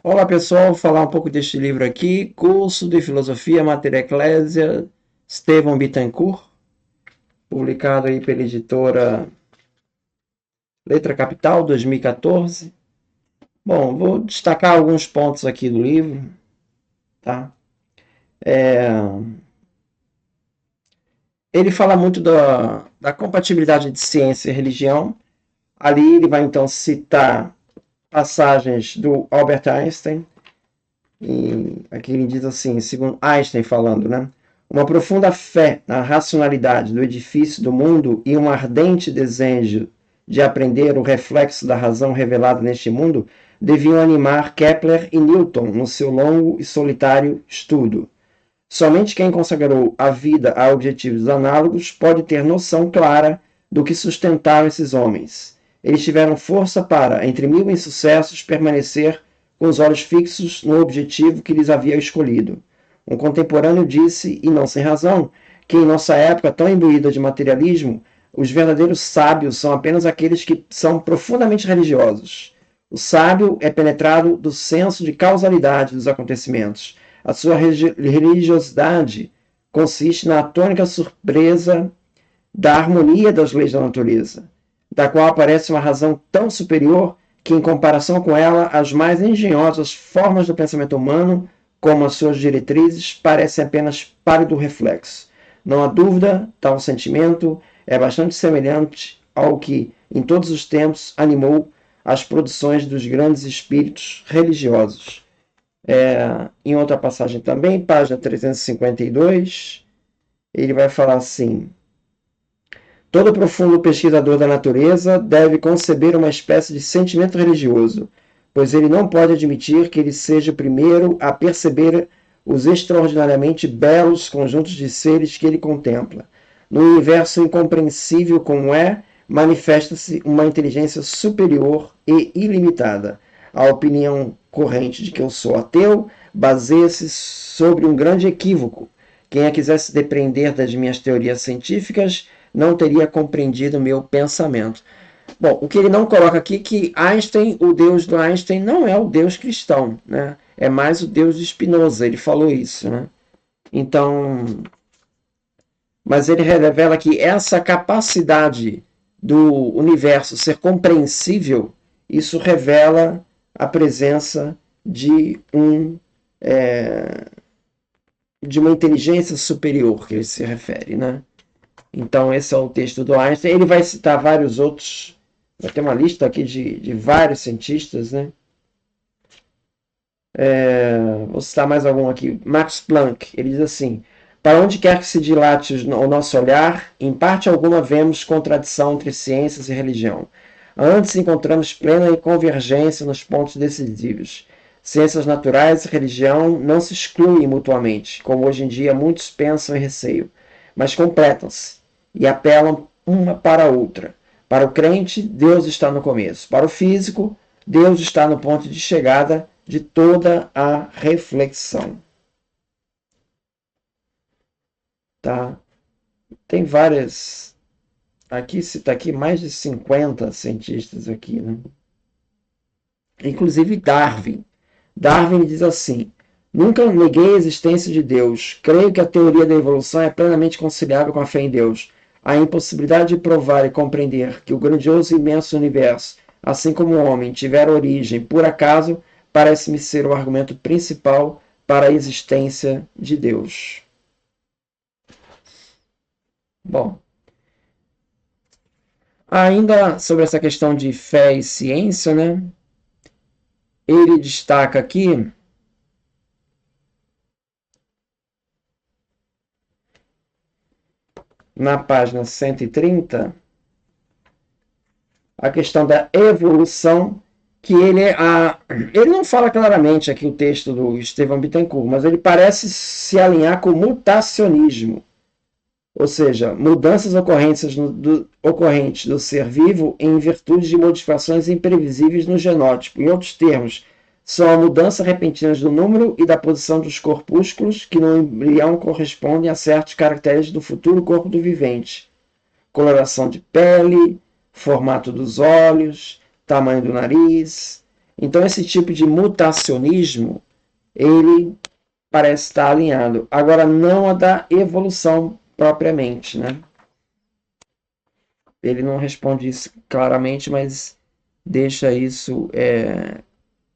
Olá pessoal, vou falar um pouco deste livro aqui, Curso de Filosofia Mater Ecclesia, Estevão Bittencourt, publicado aí pela editora Letra Capital, 2014. Bom, vou destacar alguns pontos aqui do livro, tá? Ele fala muito da compatibilidade de ciência e religião. Ali ele vai então citar passagens do Albert Einstein. E aqui ele diz assim, segundo Einstein falando, né? Uma profunda fé na racionalidade do edifício do mundo e um ardente desejo de aprender o reflexo da razão revelada neste mundo deviam animar Kepler e Newton no seu longo e solitário estudo. Somente quem consagrou a vida a objetivos análogos pode ter noção clara do que sustentaram esses homens. Eles tiveram força para, entre mil insucessos, permanecer com os olhos fixos no objetivo que lhes havia escolhido. Um contemporâneo disse, e não sem razão, que em nossa época tão imbuída de materialismo, os verdadeiros sábios são apenas aqueles que são profundamente religiosos. O sábio é penetrado do senso de causalidade dos acontecimentos. A sua religiosidade consiste na atônica surpresa da harmonia das leis da natureza, da qual aparece uma razão tão superior que, em comparação com ela, as mais engenhosas formas do pensamento humano, como as suas diretrizes, parecem apenas pálido reflexo. Não há dúvida, tal sentimento é bastante semelhante ao que, em todos os tempos, animou as produções dos grandes espíritos religiosos. Em outra passagem também, página 352, ele vai falar assim: todo profundo pesquisador da natureza deve conceber uma espécie de sentimento religioso, pois ele não pode admitir que ele seja o primeiro a perceber os extraordinariamente belos conjuntos de seres que ele contempla. No universo incompreensível como é, manifesta-se uma inteligência superior e ilimitada. A opinião corrente de que eu sou ateu baseia-se sobre um grande equívoco. Quem a quisesse depreender das minhas teorias científicas não teria compreendido o meu pensamento. Bom, o que ele não coloca aqui é que Einstein, o Deus do Einstein, não é o Deus cristão, né? É mais o Deus de Spinoza, ele falou isso, né? Então, mas ele revela que essa capacidade do universo ser compreensível, isso revela a presença de de uma inteligência superior que ele se refere, né? Então, esse é o texto do Einstein. Ele vai citar vários outros, vai ter uma lista aqui de vários cientistas, né? Vou citar mais algum aqui. Max Planck, ele diz assim: para onde quer que se dilate o nosso olhar, em parte alguma vemos contradição entre ciências e religião. Antes encontramos plena convergência nos pontos decisivos. Ciências naturais e religião não se excluem mutuamente, como hoje em dia muitos pensam e receiam, mas completam-se e apelam uma para a outra. Para o crente, Deus está no começo. Para o físico, Deus está no ponto de chegada de toda a reflexão. Tá? Tem várias. Aqui cita aqui mais de 50 cientistas aqui, né? Inclusive Darwin. Darwin diz assim: nunca neguei a existência de Deus. Creio que a teoria da evolução é plenamente conciliável com a fé em Deus. A impossibilidade de provar e compreender que o grandioso e imenso universo, assim como o homem, tiver origem por acaso, parece-me ser o argumento principal para a existência de Deus. Bom, ainda sobre essa questão de fé e ciência, né? Ele destaca aqui na página 130 a questão da evolução, que ele não fala claramente aqui o texto do Estevão Bittencourt, mas ele parece se alinhar com o mutacionismo, ou seja, mudanças ocorrentes do ser vivo em virtude de modificações imprevisíveis no genótipo. Em outros termos, são a mudança repentina do número e da posição dos corpúsculos que no embrião correspondem a certos caracteres do futuro corpo do vivente. Coloração de pele, formato dos olhos, tamanho do nariz, Então, esse tipo de mutacionismo, ele parece estar alinhado. Agora, não a da evolução propriamente, né? Ele não responde isso claramente, mas deixa isso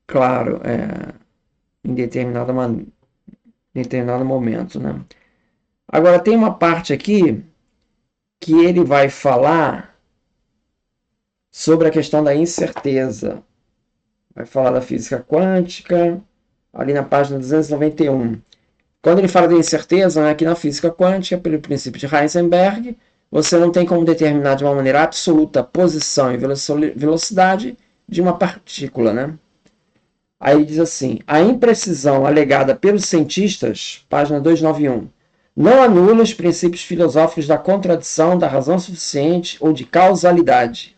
claro em determinado momento, né? Agora, tem uma parte aqui que ele vai falar sobre a questão da incerteza. Vai falar da física quântica, ali na página 291. Quando ele fala de incerteza, né, aqui na física quântica, pelo princípio de Heisenberg, você não tem como determinar de uma maneira absoluta a posição e velocidade de uma partícula, né? Aí ele diz assim: a imprecisão alegada pelos cientistas, página 291, não anula os princípios filosóficos da contradição, da razão suficiente ou de causalidade.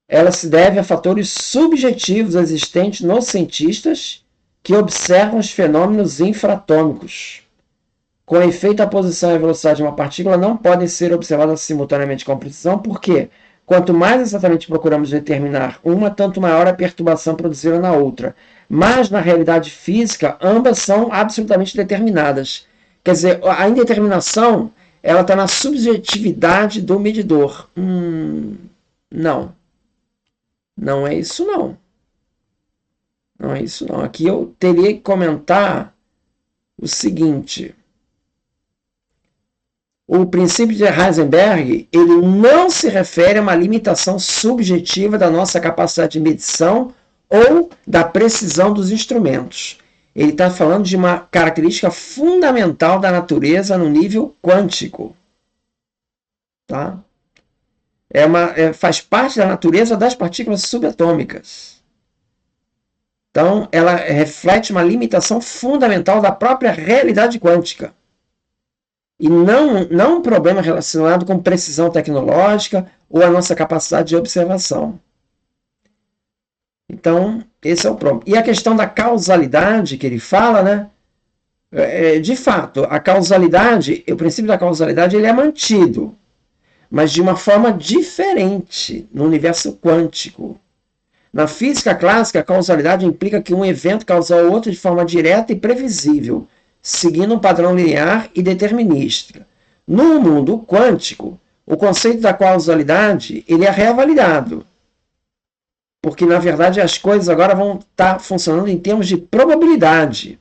Ela se deve a fatores subjetivos existentes nos cientistas que observam os fenômenos infratômicos. Com efeito, a posição e a velocidade de uma partícula não podem ser observadas simultaneamente com precisão, porque quanto mais exatamente procuramos determinar uma, tanto maior a perturbação produzida na outra. Mas, na realidade física, ambas são absolutamente determinadas. Quer dizer, a indeterminação ela está na subjetividade do medidor. Não. Não é isso, não. Não é isso, não. Aqui eu teria que comentar o seguinte. O princípio de Heisenberg, ele não se refere a uma limitação subjetiva da nossa capacidade de medição ou da precisão dos instrumentos. Ele está falando de uma característica fundamental da natureza no nível quântico. Tá? Faz parte da natureza das partículas subatômicas. Então, ela reflete uma limitação fundamental da própria realidade quântica. E não um problema relacionado com precisão tecnológica ou a nossa capacidade de observação. Então, esse é o problema. E a questão da causalidade que ele fala, né? De fato, a causalidade, o princípio da causalidade, ele é mantido, mas de uma forma diferente no universo quântico. Na física clássica, a causalidade implica que um evento causa o outro de forma direta e previsível, seguindo um padrão linear e determinística. No mundo quântico, o conceito da causalidade ele é reavaliado, porque, na verdade, as coisas agora vão estar funcionando em termos de probabilidade.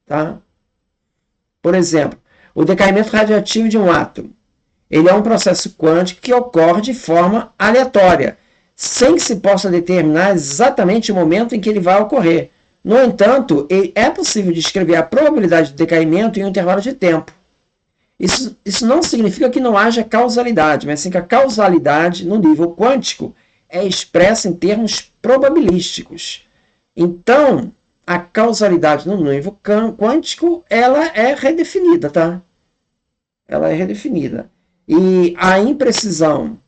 Tá? Por exemplo, o decaimento radioativo de um átomo. Ele é um processo quântico que ocorre de forma aleatória, sem que se possa determinar exatamente o momento em que ele vai ocorrer. No entanto, é possível descrever a probabilidade de decaimento em um intervalo de tempo. Isso não significa que não haja causalidade, mas sim que a causalidade no nível quântico é expressa em termos probabilísticos. Então, a causalidade no nível quântico ela é redefinida, tá? Ela é redefinida. E a imprecisão,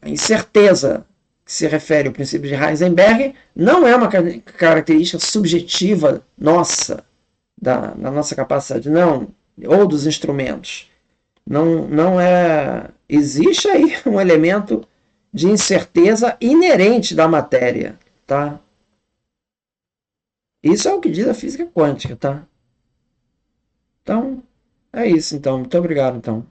a incerteza que se refere ao princípio de Heisenberg, não é uma característica subjetiva nossa, da nossa capacidade, não, ou dos instrumentos. Não é. Existe aí um elemento de incerteza inerente da matéria, tá? Isso é o que diz a física quântica, tá? Então, é isso, então. Muito obrigado, então.